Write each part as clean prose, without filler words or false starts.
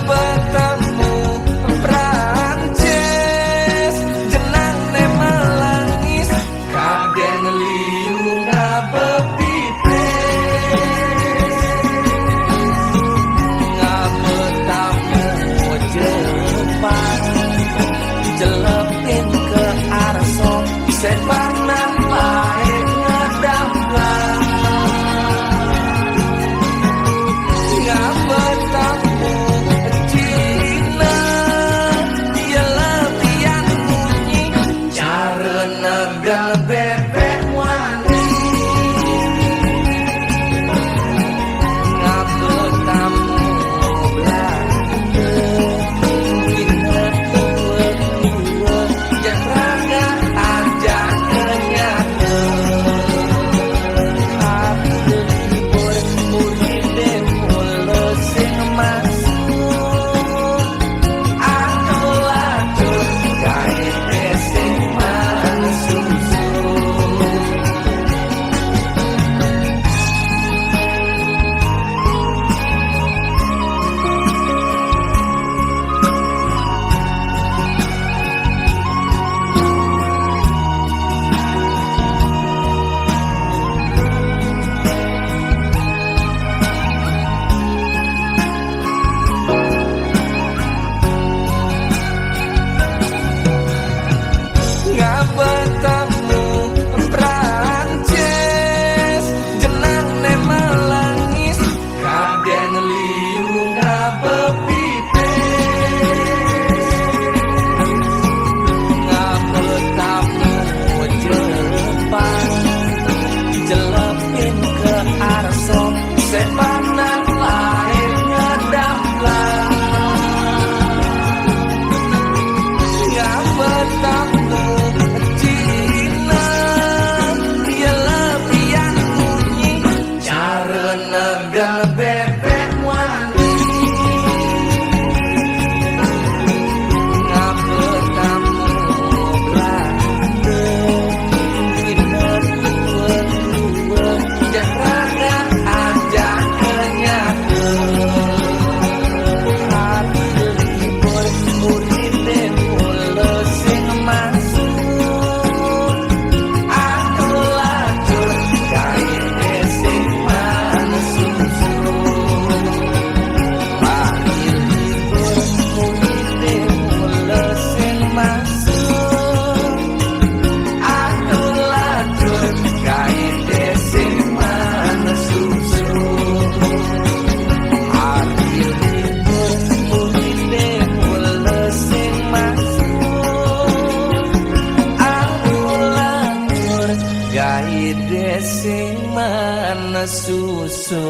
bertemu Prancis jenang ne melangis kaden liu ngabepipe ngabetamu Jepang jelepin ke arso sepanang lain ngedamlang ngabetamu Cina dia lebihan bunyi cara negal bebek wani ngabetamu Belanda kita tua-tua jangan aja kenyata hati libur muride mulu sing masuk aku lanjut kait sing mansusu ngabetamu Prancis jenang ne melangis kaden liu ngabepipe ngabetamu Jepang jelepin ke arso sepanang lain ngedamlang ngabetamu Cina dia lebihan bunyi cara negal bebek wani ngabetamu Belanda kita tua-tua jangan aja kenyata hati libur muride mulu sing masuk aku lanjut kait sing mansusu hati libur muride mulu sing masuk aku lanjut kait sing mansusu hati libur muride mulu sing masuk aku lanjut kait sing mansusu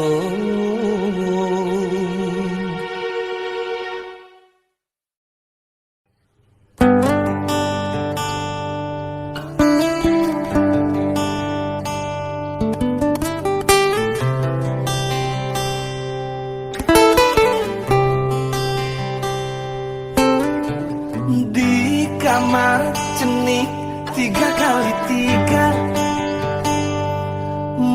di kamar cenik 3x3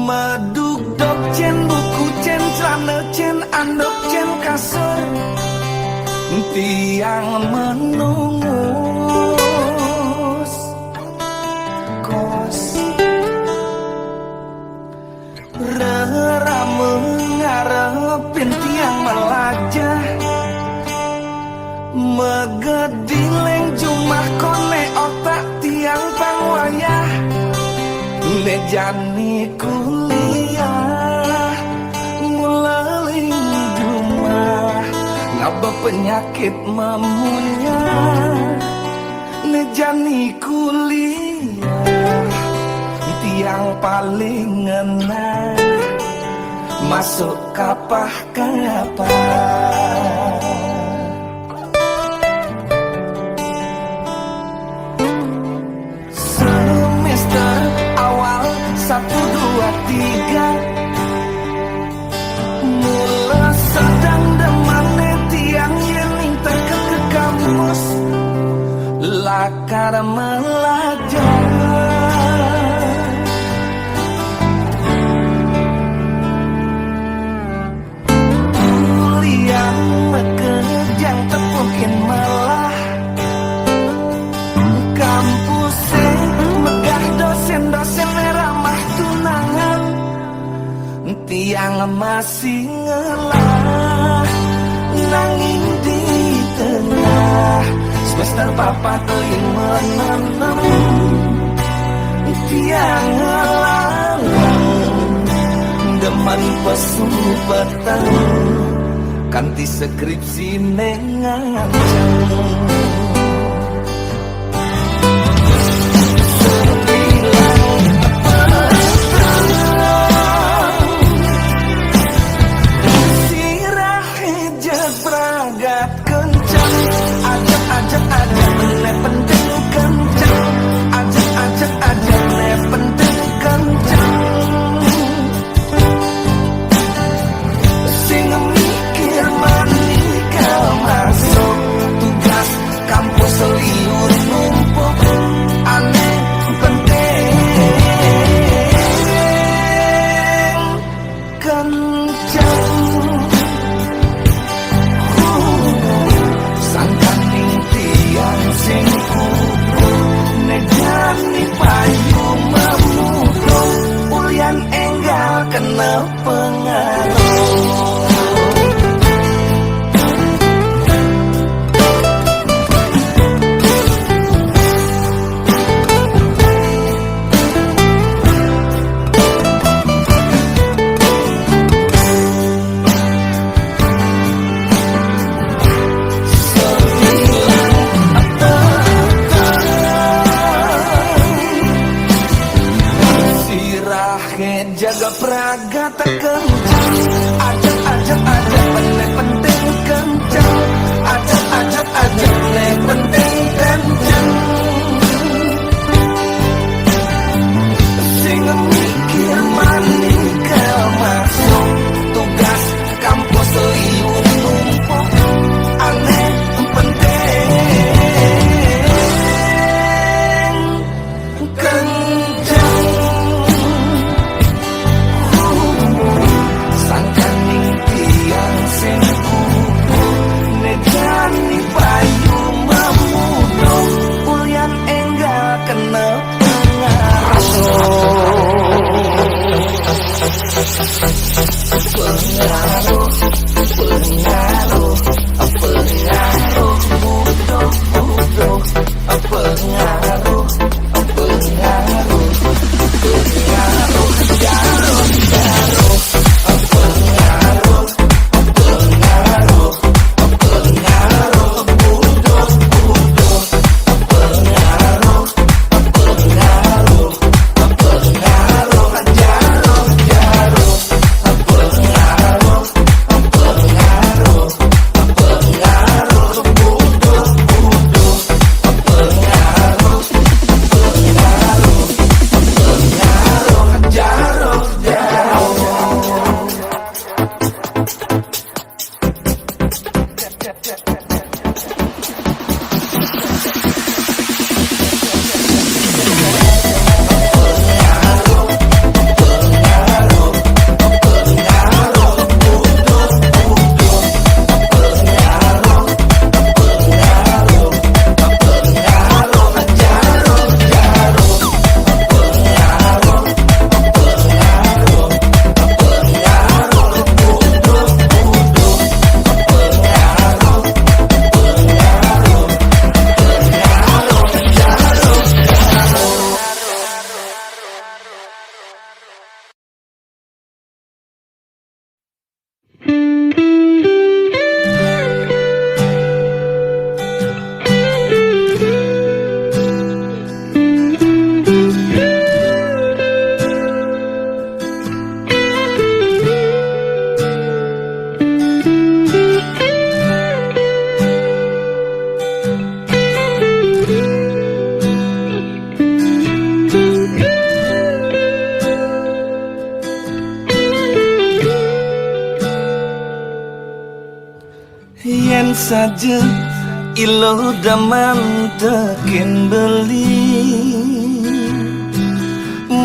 meduk dok cen buku cen celana cen andok cen kasur tiang menungus kos rerame ngarepin tiang melajah megedileng jumah kone otak tiang pangwayah lejani kuliah mulaling jumah ngaba penyakit mamunya lejani kuliah tiang paling ngena masuk kapah semester awal 1, 2, 3 mula sedang demane tiang yening teke ke kampus lakar melajar bikin malah kampus megah dosen-dosen ramah tunangan tiang masih ngelah nanging di tengah semester papa teuing menenem tiang ngelang demen pesu petang kanti skripsi nengancang kena pengaruh. Jaga praga tak kencang, ajak bener penting kencang, ajak bener penting kencang. Sing mikir mani masuk tugas kampus liur numpuk aneh penting kencang. Negani payu memudo Ulian enggak kena pengaruh budo pengaruh yen saja ilo daman tekin beli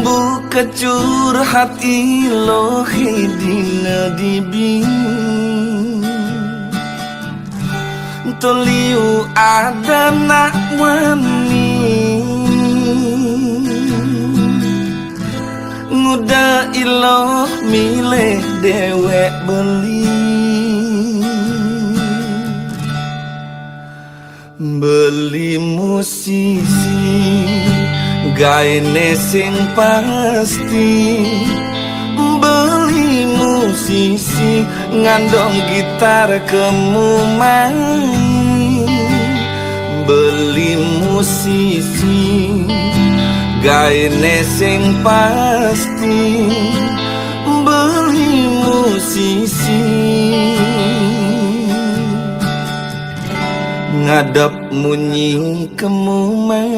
buka curhat ilo hidina dibi Toliu ada nak wani nguda iloh milih dewek beli musisi gaene sing pasti beli musisi ngandong gitar kemuman beli musisi gaene sing pasti beli musisi ngadep munyi kemumai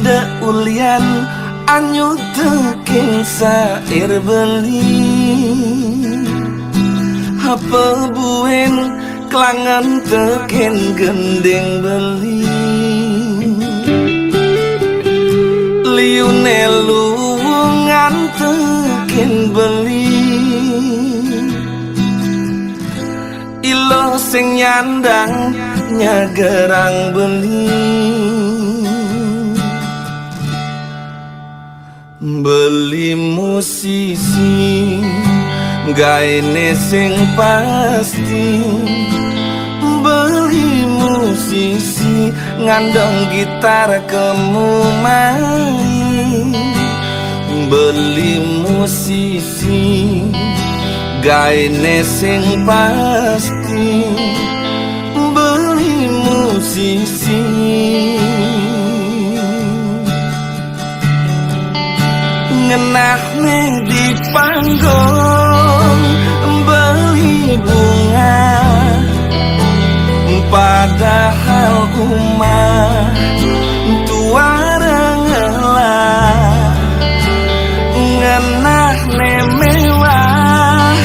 da ulian anyu teking sair beli apa buen kelangan teken gendeng beli liune luwungan teken beli ilo sing nyandang nyagerang beli beli musisi gaene sing pasti beli musisi ngandong gitar kemuman beli musisi gaene sing pasti beli musisi ngenahne di panggung beli bunga padahal umah tua rengelah ngenahne mewah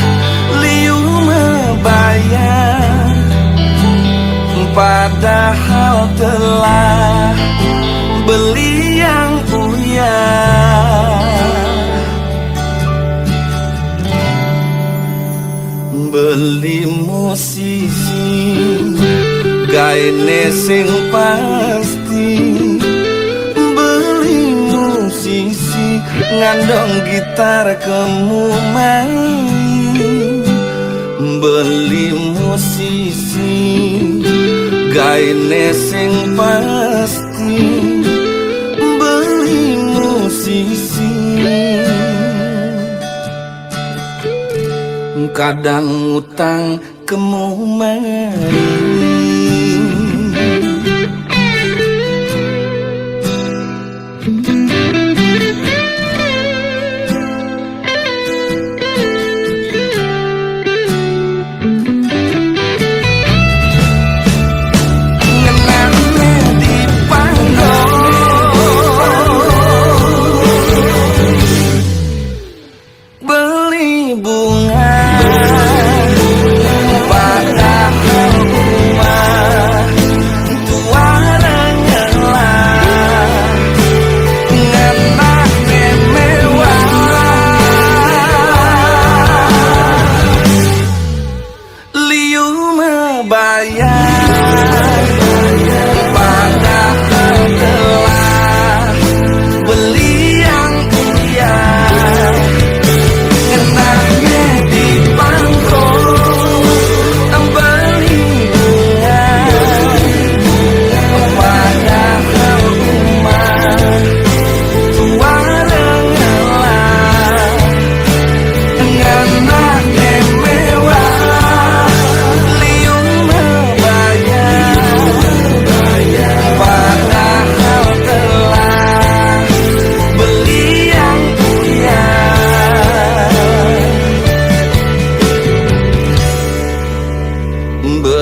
liu mebayar padahal telah beli yang uyah beli musisi gaene sing pasti beli musisi ngandong gitar kemuman beli musisi gaene sing pasti beli musisi kadang utang kemuman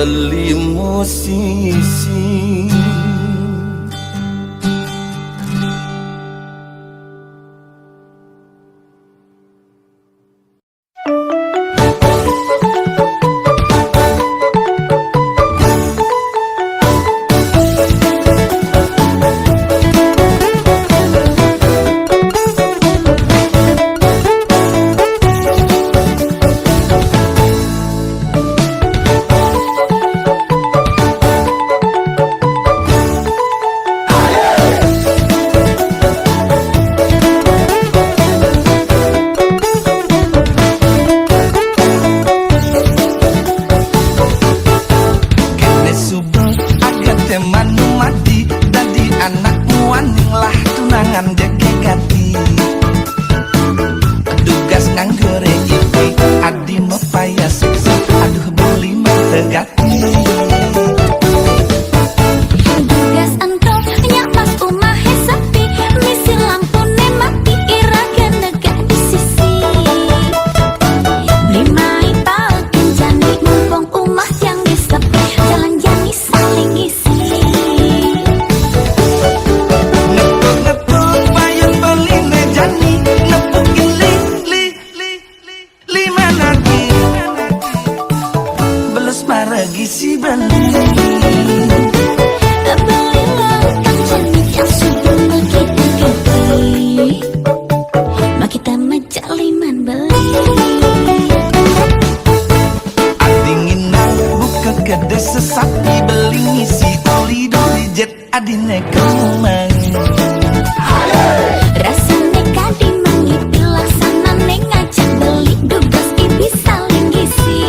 beli musisi tegati. Tugas entok nyak pas umahe sepi, misi lampune mati iraga negak di sisi. Beli mai paken jani mumpung umah yang disepi, jalan jani saling isi. Nepuk payung beline jani, nepukin li managi. Beles maragi si beli. Kita majaliman beli Adinginan buka kede sesapi beli ngisi oli doli jet adine kemang. rasane kadi mangi pilasanane ngajak beli dugas ibi saling gisi.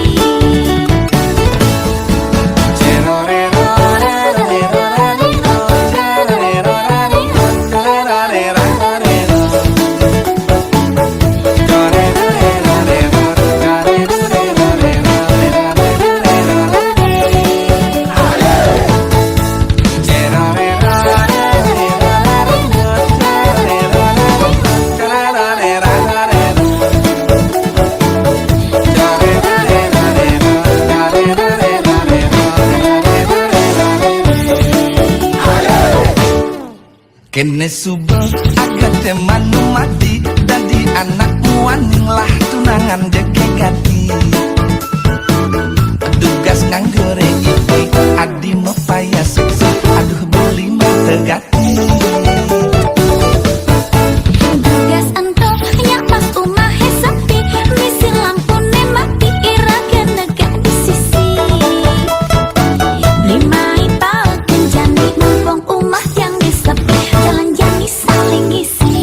Kene subuh agak temanu mati, dadi anakmu aning lah tunangan jeke gati. Tugas nganggore iki adi mepaya sukses, aduh beli mata gati. Tugas entok nyak pas umahe sepi, misi lampune mati iraga negak di sisi. Beli mai paken jani mumpung umah yang disepi, jalan jani saling isi.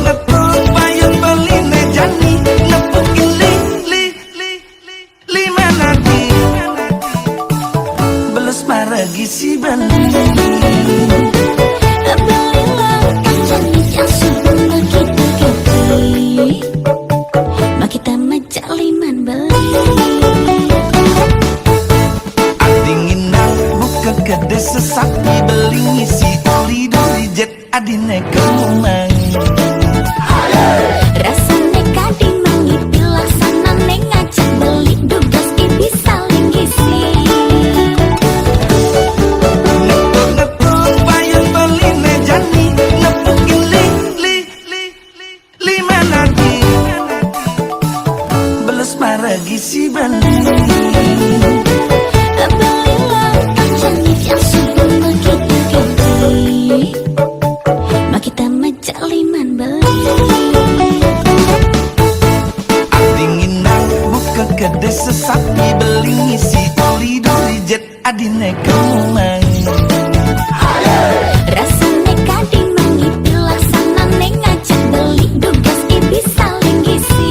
Nepuk payung beline jani, nepukin li managi. Beles maragi si beli. Belilah jani yang subuh begitu-gitu, kita majaliman beli. Adinginan buka kede sesapi beli ngisi oli doli jet adine kemang. Rasane kadi mangi pilasanane ngajak beli dugas ibi saling gisi. Nepuk payung beline jani, nepukin li managi. Beles maragi si beli. Belilah jani yang subuh begitu-gitu, kita majaliman beli. Adinginan buka kede sesapi beli ngisi oli doli jet adine kemang. Rasane kadi mangi pilasanane ngajak beli dugas ibi saling gisi.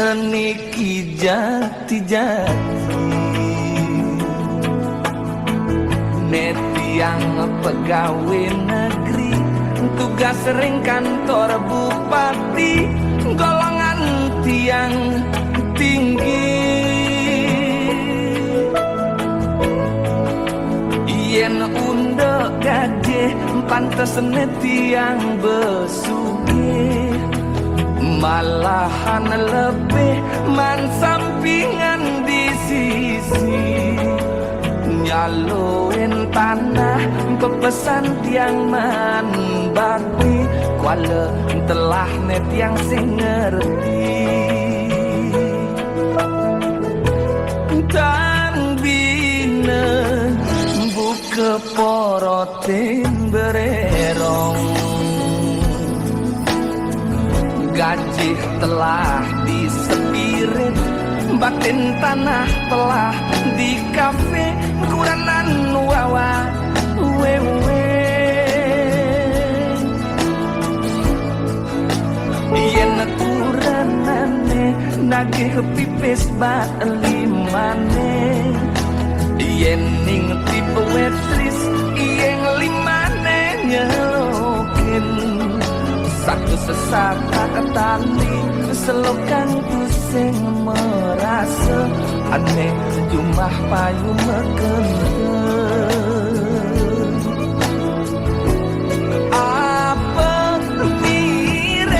niki jati-jati Netiang pegawai negeri tugas sering kantor bupati golongan tiang tinggi yen undek gajeh pantes tiang besugih malahan lebih man sampingan di sisi nyaloin tanah pepesan tiang man bakti kuala telah net yang sing ngerti tan bina buka porotin bererong gaji telah disepirit batin tanah telah di kafe kuranan wawa wewe yen kuranane nagih pipis bat limane yen ning tipe wetris yen limane nyelokin satu sesaka ketali selokan pusing merasa aneh sejumlah payu mekenteng apa mirip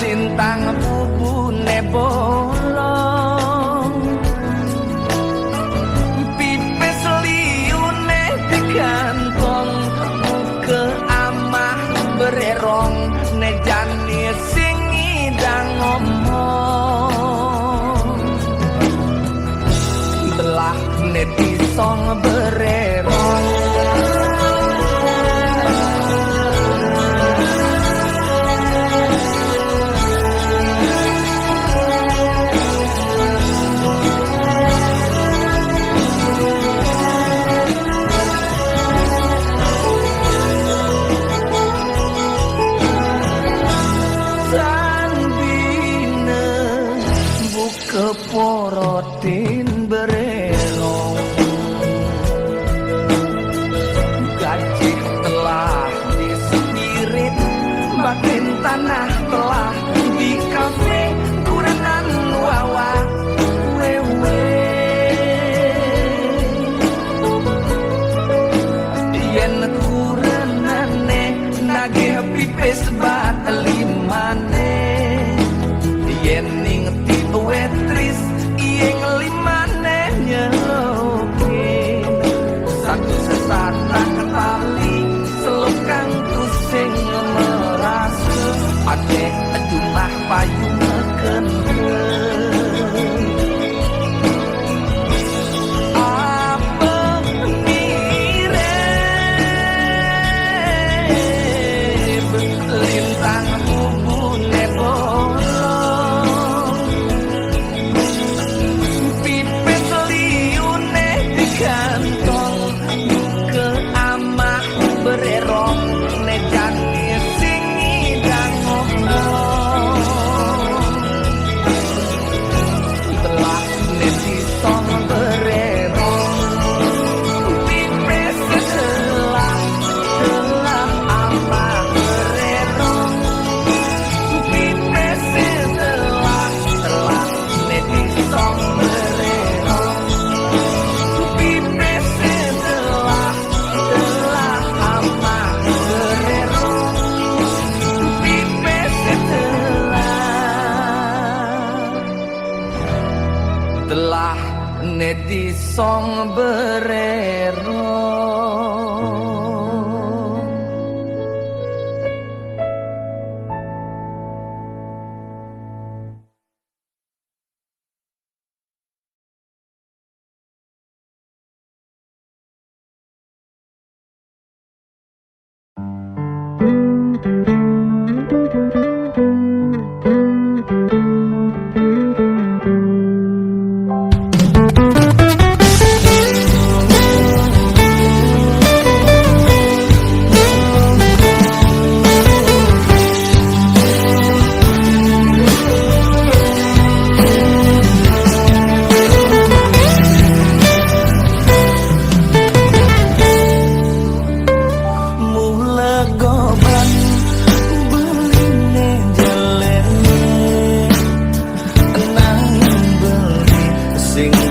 lintang bubune bolong pipis liune di kantong ke amah bererong nejani sing idang ngomong belah neti song bererong porotin bererong gaji telah disepirit batin tanah telah di kafe kuranan wawa wewe yen kuranane nagih pipis bat limane yen ning tipe wetris ing limane nyelokin satu sesata ketali selukang tusing merasa adek jumlah payu mekenteng apa mirip lintang bubune bolong pipis liune di kantong ke amah bererong nejani sing idang ngomong telah neti song bererong pipis telah amah bererong pipis telah neti song bererong pipis telah amah bererong pipis telah neti song bererong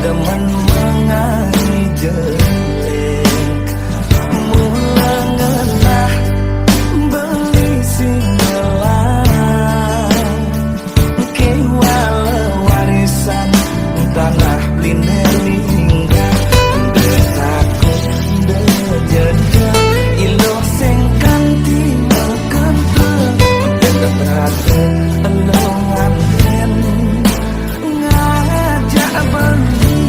demen mengangi jelek, mula ngenah beli singelang, kewala warisan tanah blinder linggah, detakut dejeda ilo sing kanthi mekenteng, detrate elongan den ngajak beli,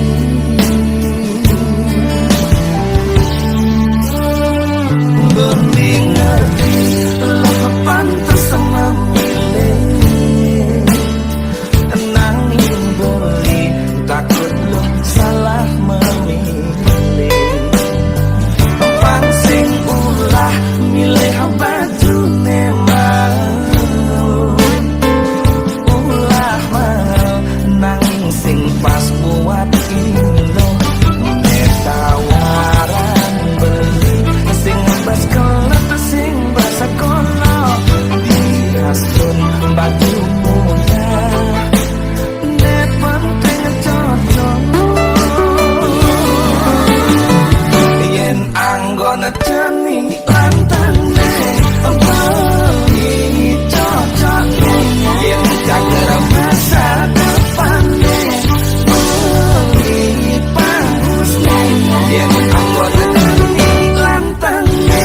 beli ngerti lo pantas memilih, nanging beli takut lo salah memilih, pangsing ulah milih baju nemang, ulah mahal nanging sing pas buat ilo, tawaran beli sing bas kelep sing basa kono, diasun baju muda ne penting cocok, yen anggone jeni lantane beli cocok, yen cager masa depane beli bagus, yen anggone jeni lantane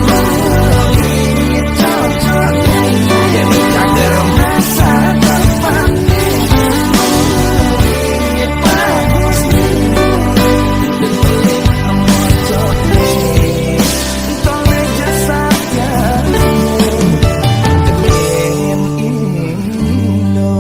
beli cocok, yen cager masa depane beli bagus, beli cocok tole jasanya yen ilo.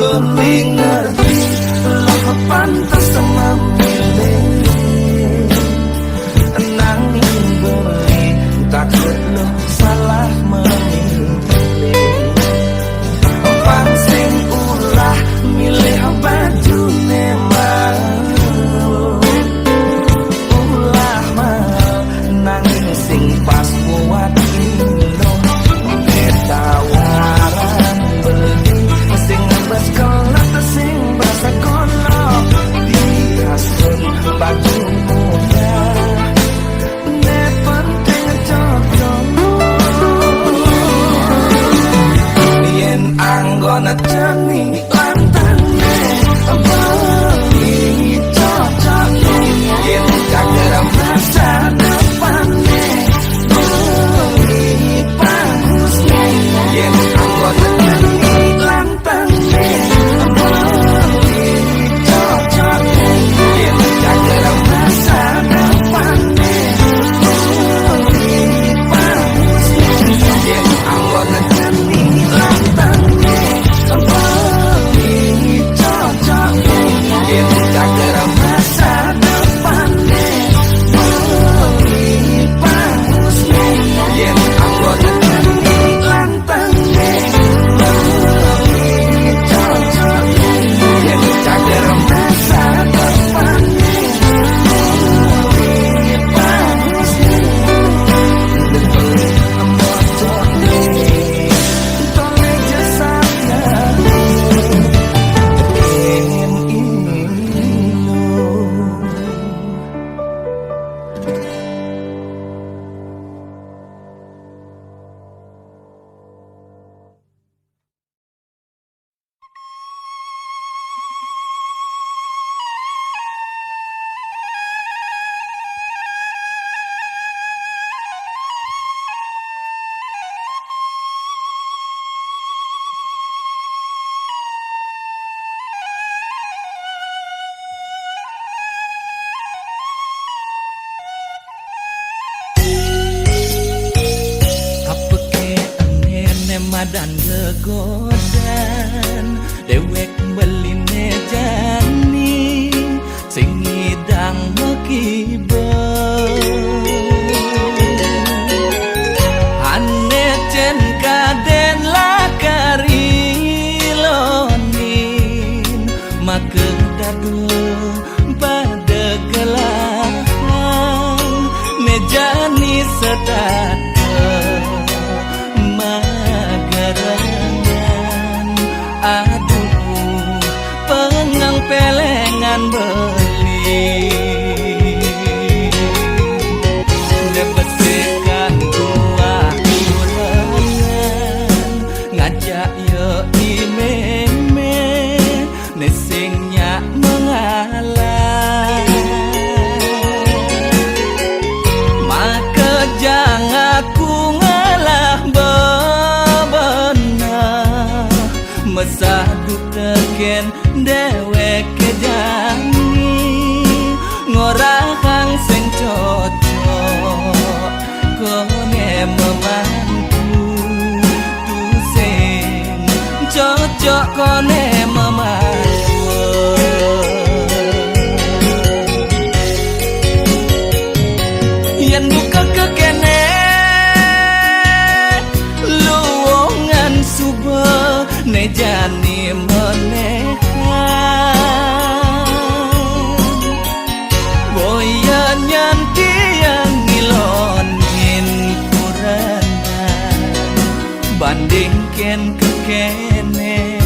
Beli ngerti lo pantas memilih, nanging beli takut lo salah memilih, pangsing ulah milih baju nemang, ulah mahal nanging sing pas buat ilo, tawaran beli sing bas kelep sing basa kono, diasun baju muda ne penting cocok, yen anggone jeni lantane beli cocok, yen cager masa depane beli bagus, yen anggone jeni lantane beli cocok, yen cager masa depane beli bagus, yen anggone jeni lantane beli cocok, yen cager masa depane beli bagus, yen anggone jeni lantane beli cocok, yen cager masa depane beli bagus, beli cocok tole jasanya yen ilo. Dan gegodan dewek beline jani sing ngidang mekibe jani sedata magarangan. Aduh pengang pelengan beli nebesikan tua kurangan ngajak yo imeme nesingnya mengalah. Maka jangan aku ngalah bebenah mesadu teken dewek kejani ngorahang sing cocok kone memantu tu sing cocok kone memantu. Yen buka kekene luwongan suba ne jani menehan boya nyanti yang ngilonin kuranan bandingken kekene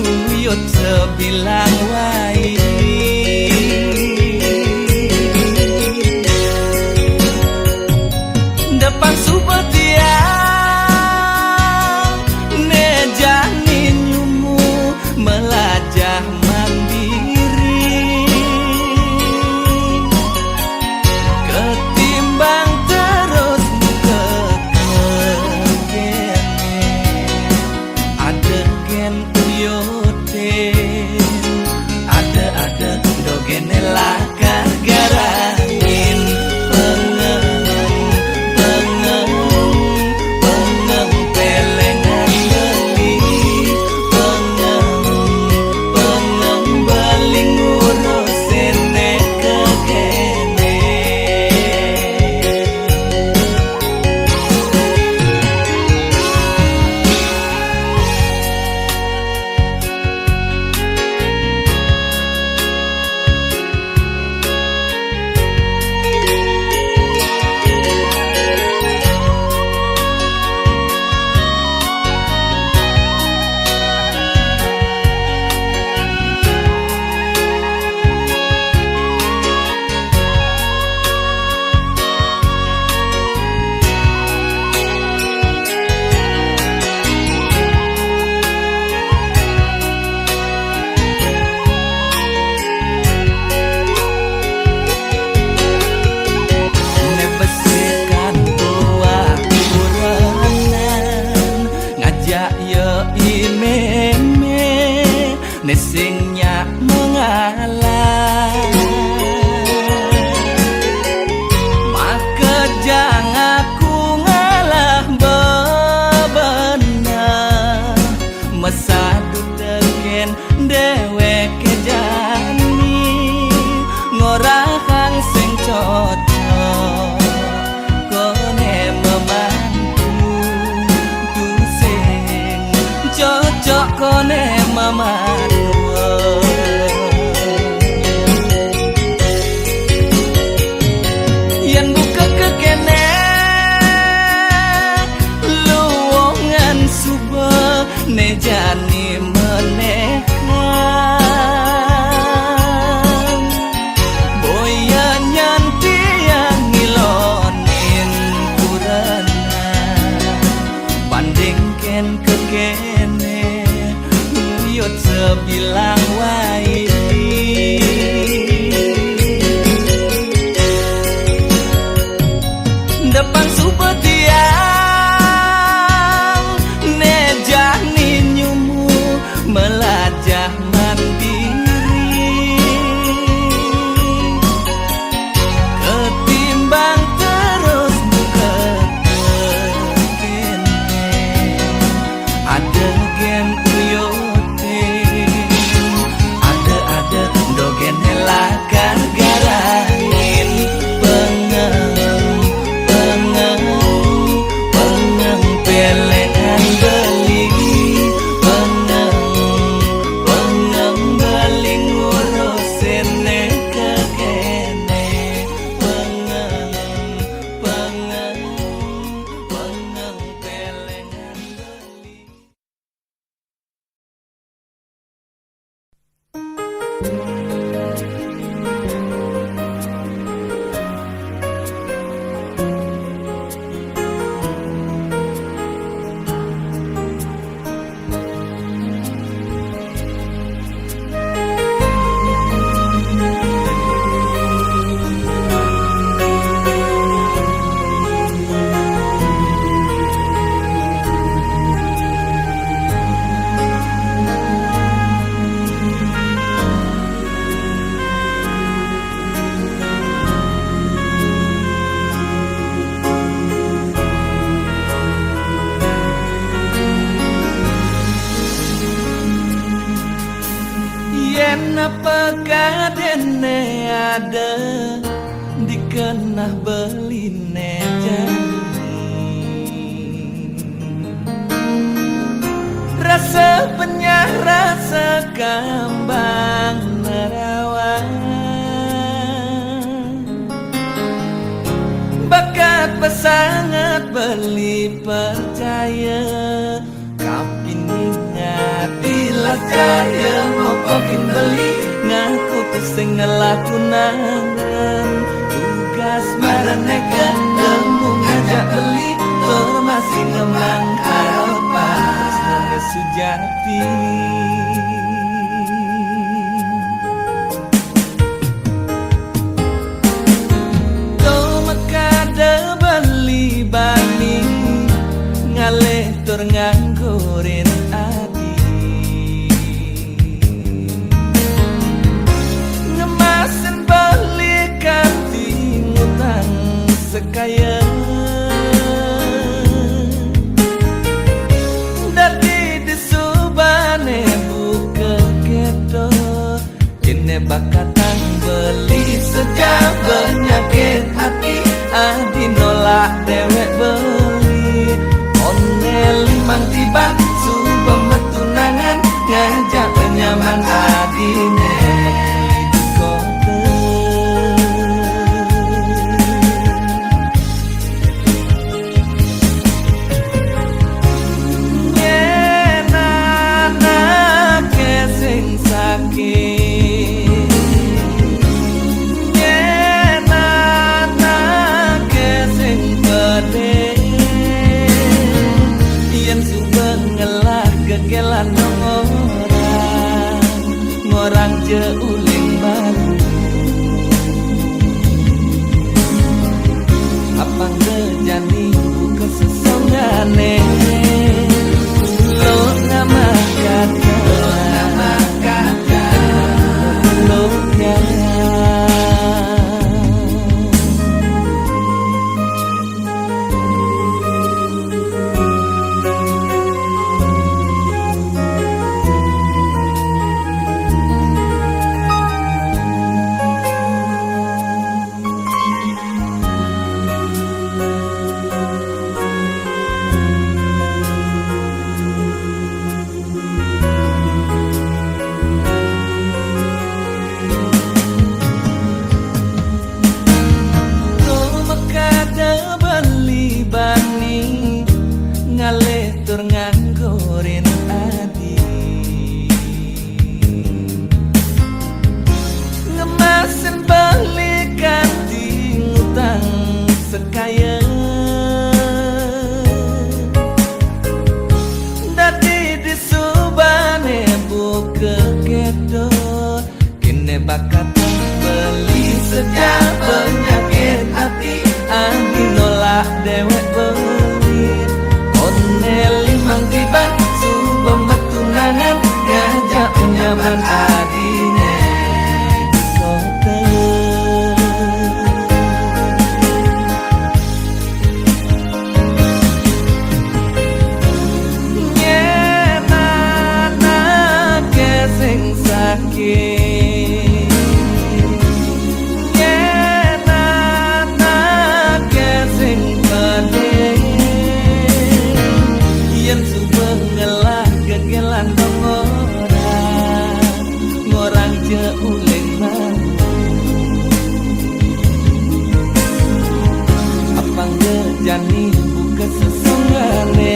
uyut sebilang wai. Depan subatia ne jani nyumu melajah mandiri ketimbang terus kekene ada gen uyote ada dogene lakar garangin nesingnya mengalah. Maka jangan aku ngalah bebenah mesadu teken dewek kejani ngorahang sing cocok kone memantu tu sing cocok kone memantu. Yen buka kekene luwongan suba ne jani menehan boya nyanti yang ngilonin kuranan bandingken kekene pegadene ada dikenah beline jadi rasa penyah rasa kambang nerawan bakat pesangat beli percaya kapini ngati lah kaya ngopokin beli ngaku pesing ngelakunan tugas maraneka nemu ngajak beli masih ngemang harapan senang sujati kada beli bani ngaleh tur nganggurin adi ngemasin balikan di ngutang sekaya dadi disubane buka keto kene bakatang beli sejak penyakit hati adi nolak dewek beli onel limang tiba subah metunangan ngajak penyaman adi di kota nyenana kesing sakit gelan ngorang je uling baru apang gejani buka sesongane lo nama kata lo nganggurin adi ngemasin balikan di ngutang sekaya dadi disubane buka kedo kene bakat beli sejak penyakit hati adi nolak dewek beli limang tiba subah metunangan ngajak penyaman adine di kota nyenana kesing sakit nyenana kesing pedih yen subah ngelah gegelan ngorang je uling mantu apang gejani buka sesongane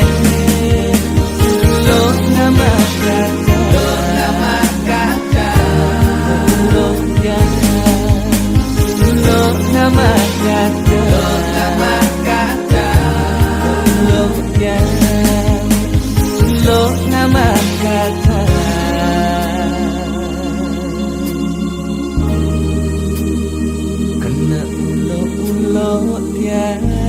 lo nama kata lo nama kata lo nama kata kena ulo tiada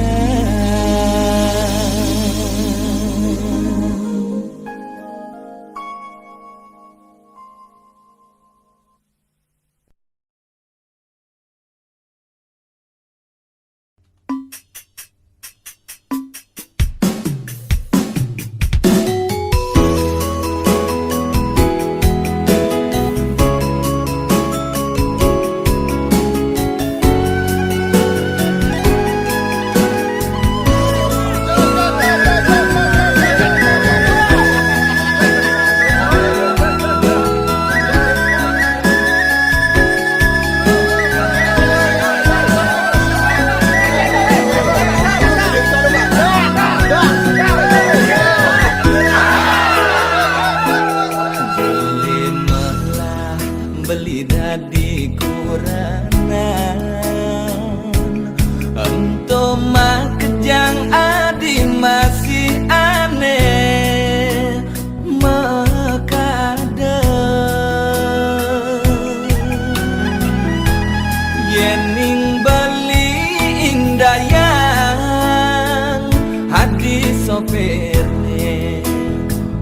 dayang hati sopirne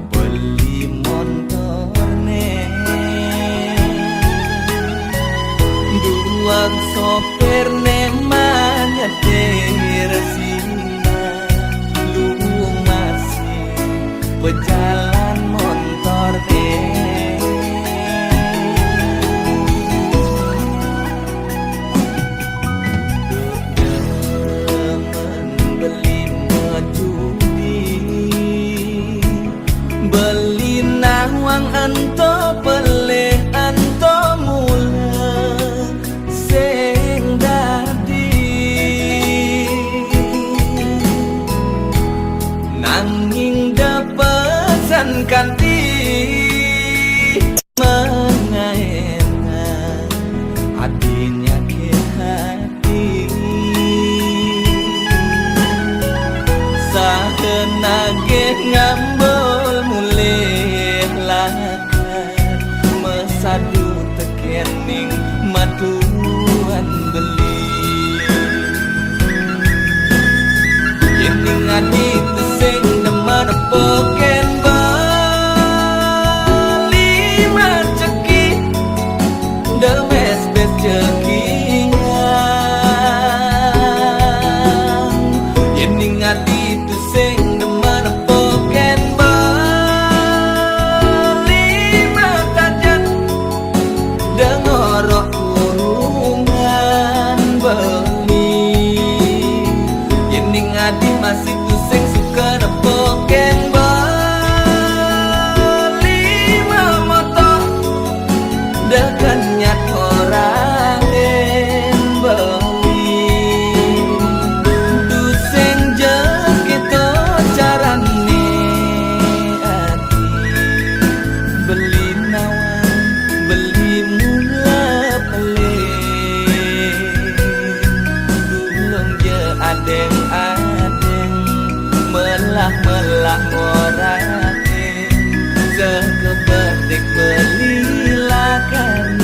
beli motorne duang sopirne manyetir sina luang masih berjalan motorne beli nawang ento peleh ento mula sing dadi nanging dapesan kanti mengaena hatinya ke hati sahenage ngambol mulih lakar mesadu tekening matuan beli yening adi tesing nemen poken bali maceki the best cekingan yening adi tesing nemen poken bali matajan dengorok kurungan beli yening adi masih pusing suka nepoken bali memotoh dengan nyat orang beli duseng jes gitu carane ati beli nawang beli mula peleh dulung je adeng-adeng melah-melah ngorake sekebetik beli lakan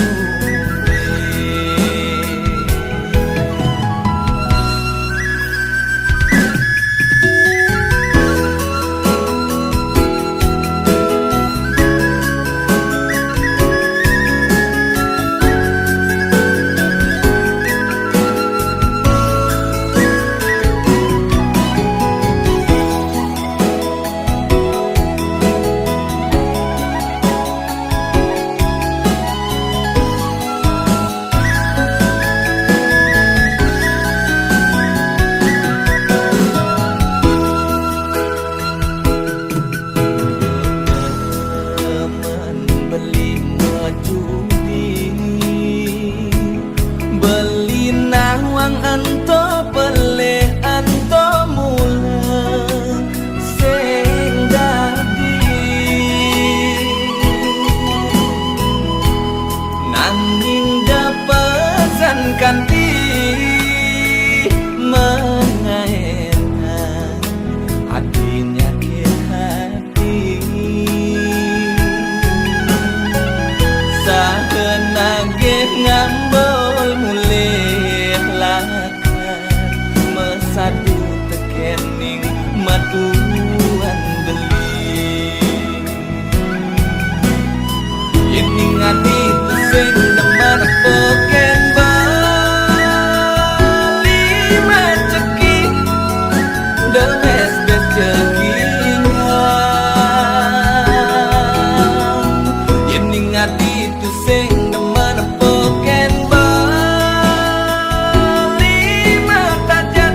beli majudi beli nawang ento peleh ento mula sing dadi nanging dapesan kanti mengaena hatinya ke hati sahenage ngambol mulih lakar mesadu tekening matuan beli yening adi tesing nemen poken bali maceki the best cekingan yening adi tesing nemen poken bali matajan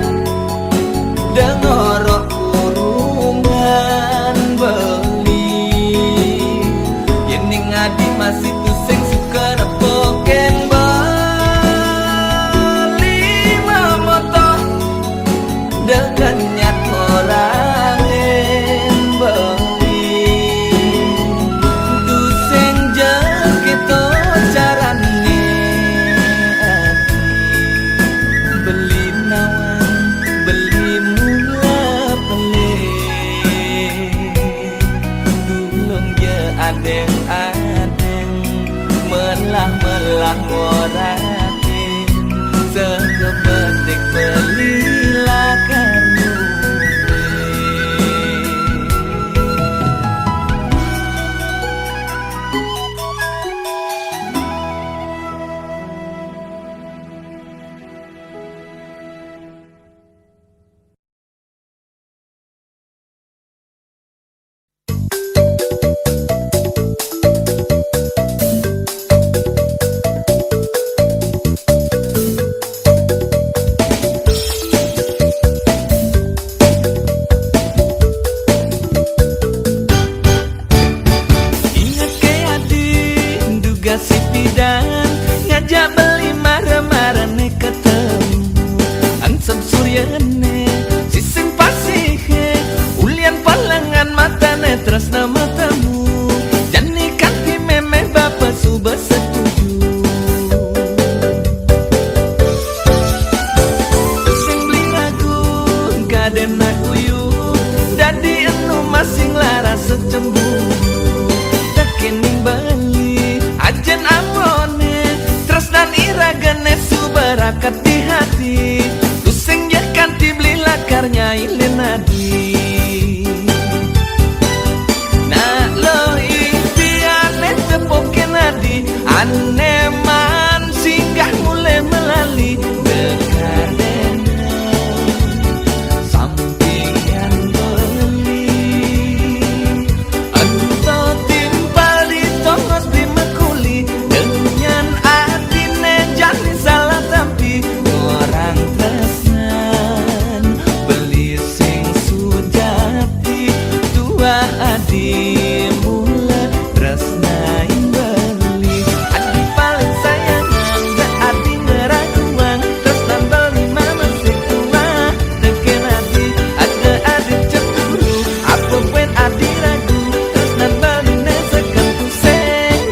kuyene sising pasihe ulian palangan matane tresna matamu jani kanti memeh bapak suba setuju sing beli lagu gaden aku yu dadi enu masing lara secembu tekening bali ajen amone tresnan iragane subarakat di hati tusing ya kanti beli lakarnya ilin nadi nah lo impiane tepoke nadi ane man singgah mulai melali dekadena sampingan beli entah timpal di tongos di mekuli dengan adine jani salah tapi orang tresnan beli sing sujati dua adi mula tresnain beli adi paling sayang gak adi ngeraguan tresnan beli mama sekua deken adi ada adi cemburu apa pun adi ragu tresnan beli nesekan kuseng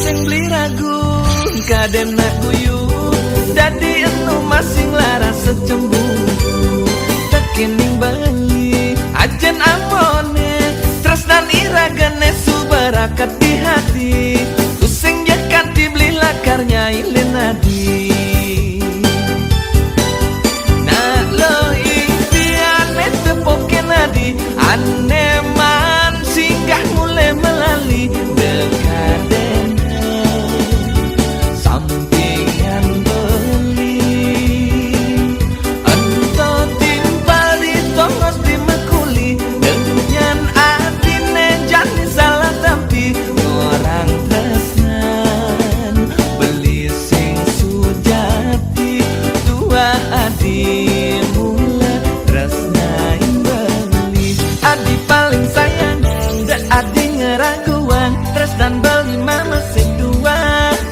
sing beli ragu kaden aku yu dadi enu masing lara secembu tekening bali ajen amone tresnan iragane subarakat di hati tusing ya kanti beli lakarnya ilin nadi nah lo impiane tepoke nadi ane man singgah mulai melali dekadena sampingan beli entah timpal di tongos di mekuli dengan adine jani salah tapi orang tresnan beli sing sujati dua adi mula tresnain beli adi paling sayang gak adi ngeraguan tresnan beli mama sing dua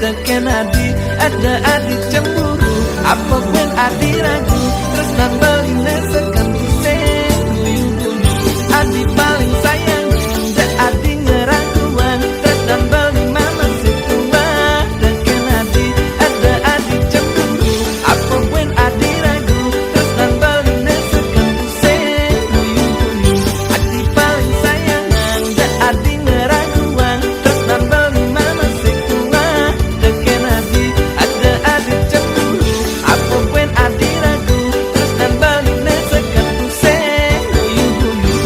teken adi ada adi cemburu apa pun adi ragu tresnan beli nesekan kuseng guyu-guyu adi paling sayang gak adi ngeraguan tresnan beli mama sing dua teken adi ada adi cemburu apa pun adi ragu tresnan beli nesekan kuseng guyu-guyu adi paling sayang gak adi ngeraguan tresnan beli mama sing dua teken adi ada adi cemburu apa pun adi ragu tresnan beli nesekan kuseng guyu-guyu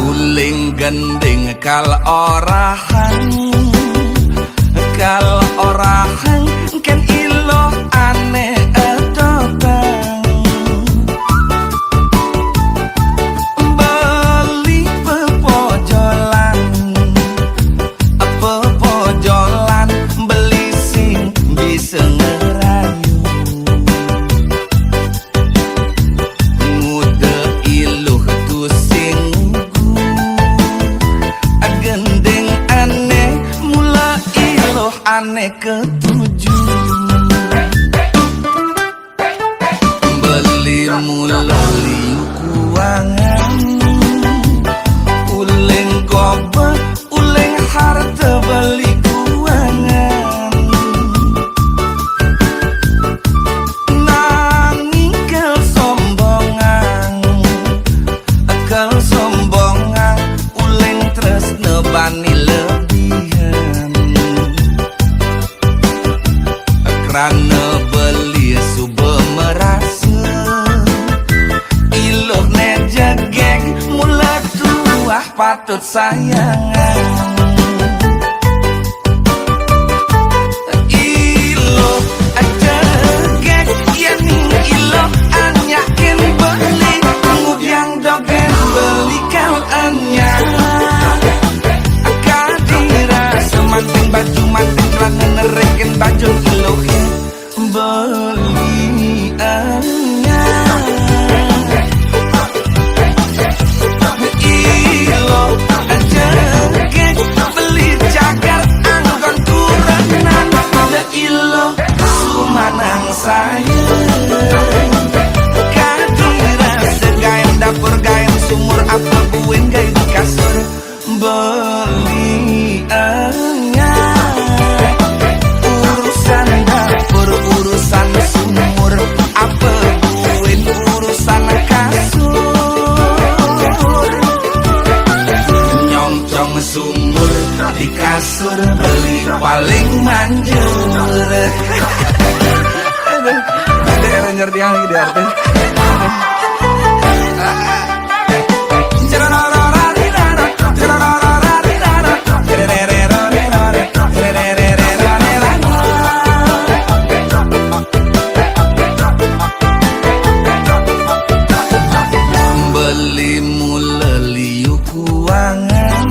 uling gending kal orahan kan ilo aneh edotang beli pepojolan beli sing bisa ngerayu ngude iluh tusing gending aneh mula iluh aneh ketujuh beli mula lingkuangan uling goba uling harta beli kuangan nanging kesombongan uling patut sayangan. Ilo aja gek yen ilo anyakin beli ngubyang dogen beli kau anyar. Kadira semanting baju manting celana nereken baju ilo beli anyar. Ilo aja gek beli jagar anggon turanan da ilo sumanang sayang. Kadira segayan dapur gayan sumur apa buin gay di kasur beli anyar. Urusan dapur urusan sumur apa buin urusan kasur. Nyongcong sumur di kasur beli paling manjur. Ada ngerti yang di arti. Beli mulai kuangan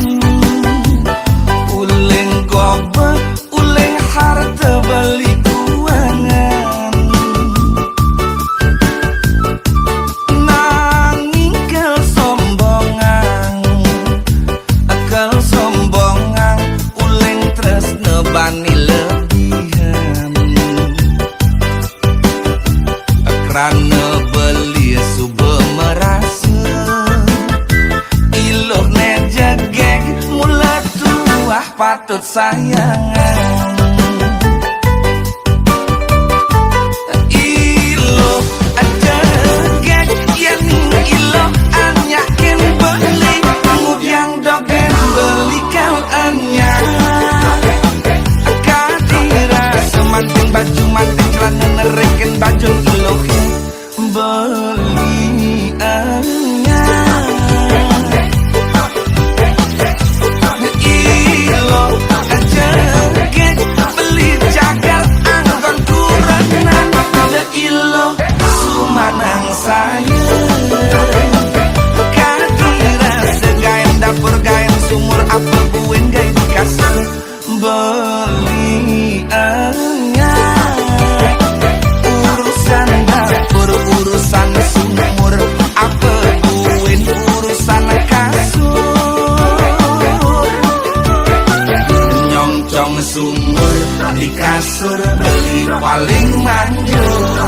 uling goba uling harta beli kuangan nanging kesombongan uling tresna bani lebihan karena beli suba merasa iluh nejegek mula tuah patut sayangan. Iluh aja gek yen iluh anyakin beli ngubyang dogen beli kau anyar. Kadira semanting baju manting celana nereken baju iluh beli anyar. Ilo aja gek beli jagar anggon turanan da ilo sumanang sayang. Kadira segayan dapur gayan sumur apa buin gay di kasur beli anyar. Urusan dapur urusan sumur apa buin urusan kasur. Nyongcong sumur di kasur beli paling manjur.